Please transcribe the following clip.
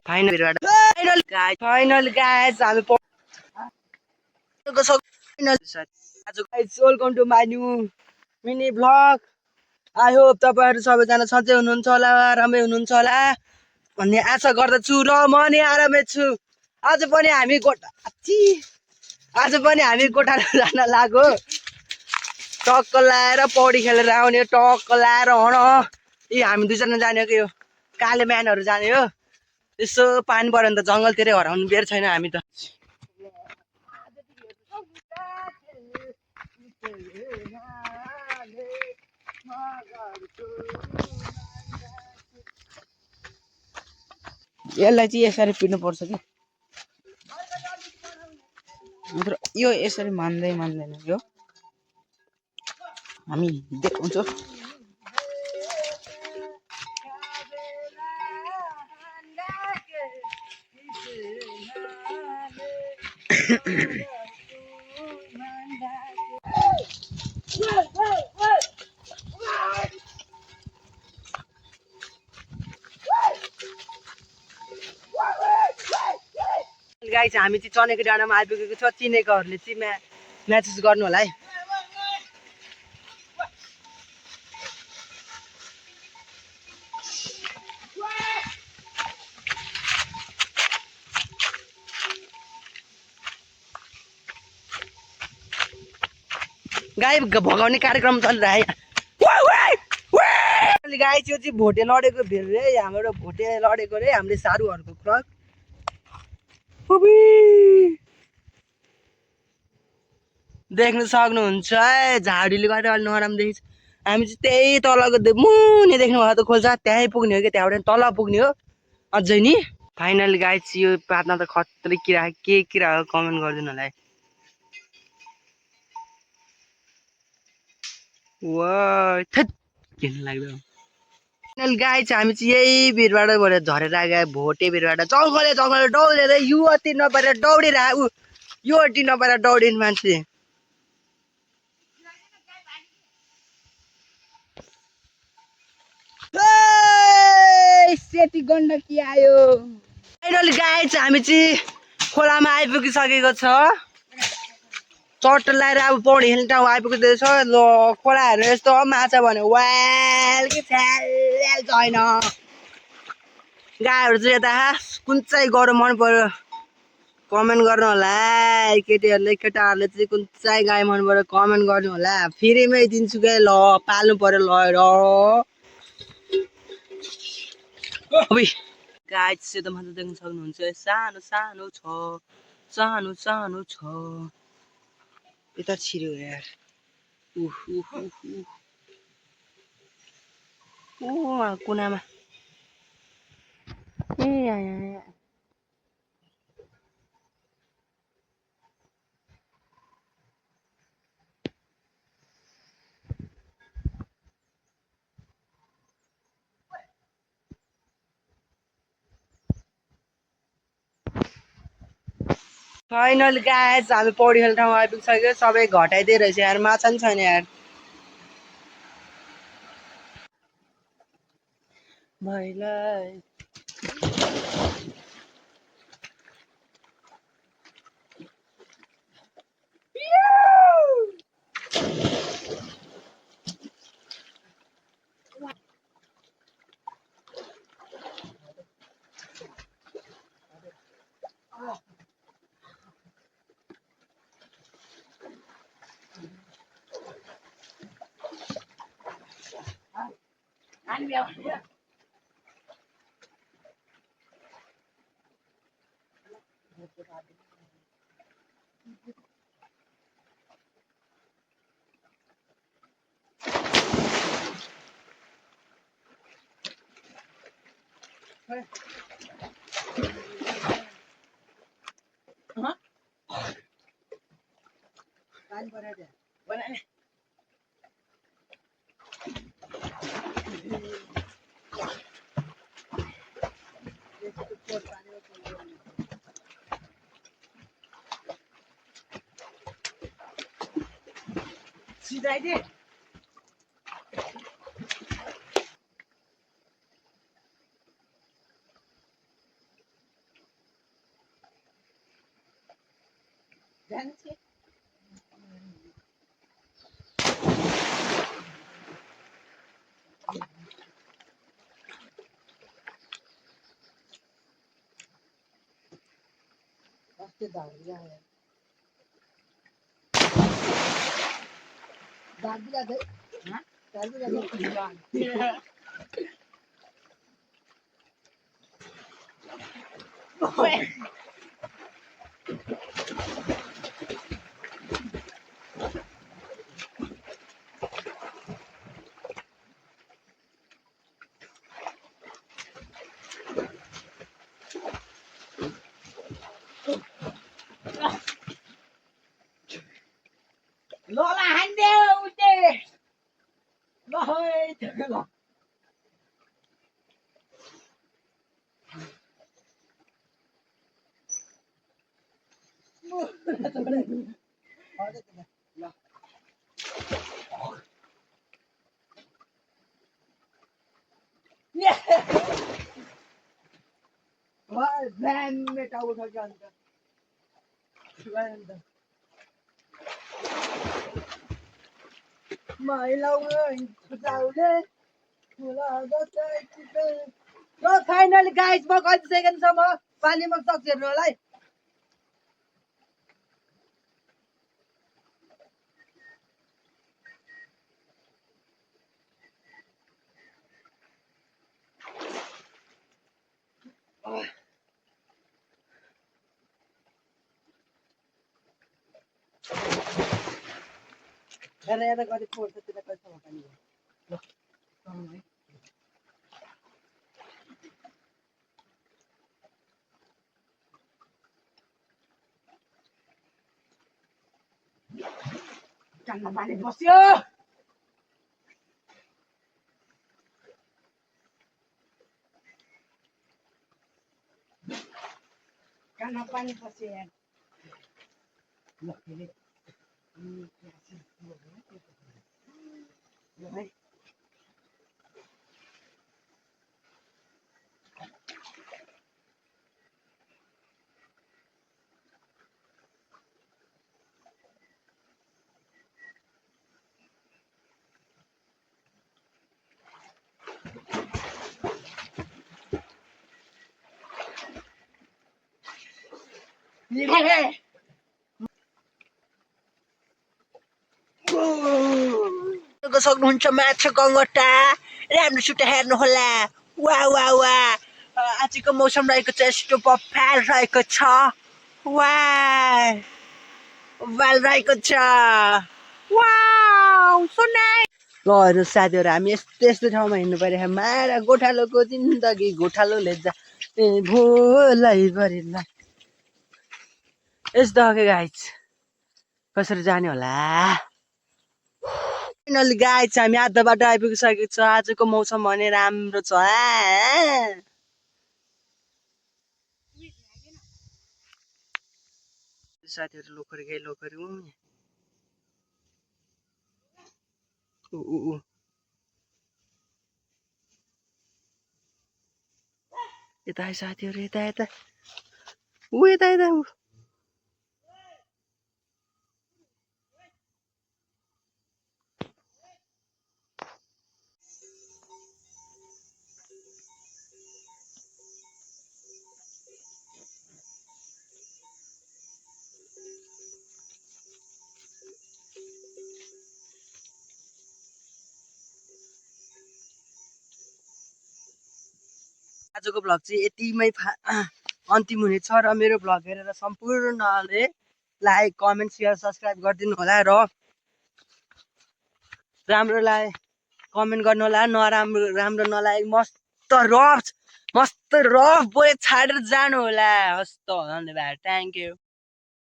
Final guys हामी welcome to my new mini vlog. I hope तपाईँहरू सबैजना सन्चै हुनुहुन्छ होला, राम्रै हुनुहुन्छ होला भन्ने आशा गर्दछु र म नि आरामै छु। आज पनि हामी गोठा जान लाग्यो। टक्क लाएर पौडी खेलेर आउने, टक्क लाएर हण हामी दुईजना जाने हो कि यो काले म्यानहरू जाने हो। यसो पानी पऱ्यो भने त जङ्गलतिरै हराउनु बेर छैन हामी त। यसलाई चाहिँ यसरी पिट्नुपर्छ कि यो यसरी मान्दैन यो हामी देखाउँछौँ। गाइस हामी चाहिँ चनेको डाँडामा आइपुगेको छ। चिनेकोहरूले चाहिँ म्यासेज गर्नु होला है। गाई भगाउने कार्यक्रम चलिरहेको गाई त्यो चाहिँ भोटे लडेको भेल रे। हाम्रो भोटे लडेको रे हामीले सारूहरूको क्रक देख्न सक्नुहुन्छ है। झाडीले गर्दा अलि नराम्रो देखिन्छ। हामी चाहिँ त्यही तलको मुनि देख्नु भएको त खोल्छ त्यहीँ पुग्ने हो कि त्यहाँबाट तल पुग्ने हो अझै नि। फाइनल गाइस यो पातमा त खत्रै किरा के किरा हो कमेन्ट गरिदिनु होला है। किन लाग्दैन। फाइनल गाइस हामी चाहिँ यही भिरबाट झरेर आएको भोटे भिरबाट जङ्गले दौडेर युवती नपाएर दौडेर युवती नपाएर दौडिने मान्छे। सेती गण्डकी आयो। फाइनल गाइस हामी चाहिँ खोलामा आइपुगिसकेको छ। चट्ट लगाएर अब पौडी खेल्ने ठाउँ आइपुग्दैछ। ल खोला हेर्नु यस्तो माछा भन्यो वाल कि छैन। गाईहरू चाहिँ यता कुन चाहिँ गरौँ मन पर्यो कमेन्ट गर्नु होला। केटाहरूले चाहिँ कुन चाहिँ गाई मन पर्यो कमेन्ट गर्नु होला। फ्रीमै दिन्छु के ल पाल्नु पर्यो लगेर। गाई चाहिँ त मात्र देख्न सक्नुहुन्छ सानो सानो छ यता छिर्यो यार। कुनामा ए फाइनल गाइस हामी पौडी खेल्ने ठाउँ आइपुगिसक्यो। सबै घटाइदिए रहेछ यार, माछा पनि छैन यार। भाइलाई सिधाइदे Lola handeu te. Loi tegela. Wah, van में क्या उठा के अंदर ल फाइनली गाइस म कति सेकेन्डसम्म पानीमा सक्छु हेर्नु होला है हेर यता कति फोर्छ त्यता कतिसम्म पानी भयो ल कानमा पानी बस्यो कानमा पानी बस्यो यार ल फेरि ल है सक्नुहुन्छ माछा गङ्गटा राम्रो सुट हेर्नु होला वा वा वा आजको मौसम रहेको छ यस्तो बफाल रहेको छ वा वाल रहेको छ वाउ सो नाइस ल हेर्नु साथीहरू हामी यस्तो यस्तो ठाउँमा हिँड्नु परिरहेको मारा गोठालोको जिन्दगी गोठालोले जा ए भोलै भरिला यस्तो हो गाइस कसरी जाने होला फाइनली गाइस हामी आधा बाटो आइपुगिसकेको छ आजको मौसम भने राम्रो छ साथीहरू लोखरी गए लोखरी यता आए साथीहरू यता यता यता यता आजको भ्लग चाहिँ यतिमै अन्तिम हुनेछ र मेरो भ्लग हेरेर सम्पूर्णले लाइक कमेन्ट सेयर सब्सक्राइब गरिदिनु होला र राम्रोलाई कमेन्ट गर्नु होला नराम्रो राम्रो नलागे मस्त रफ बोले छाडेर जानु होला हस्त धन्यवाद थ्याङ्क यू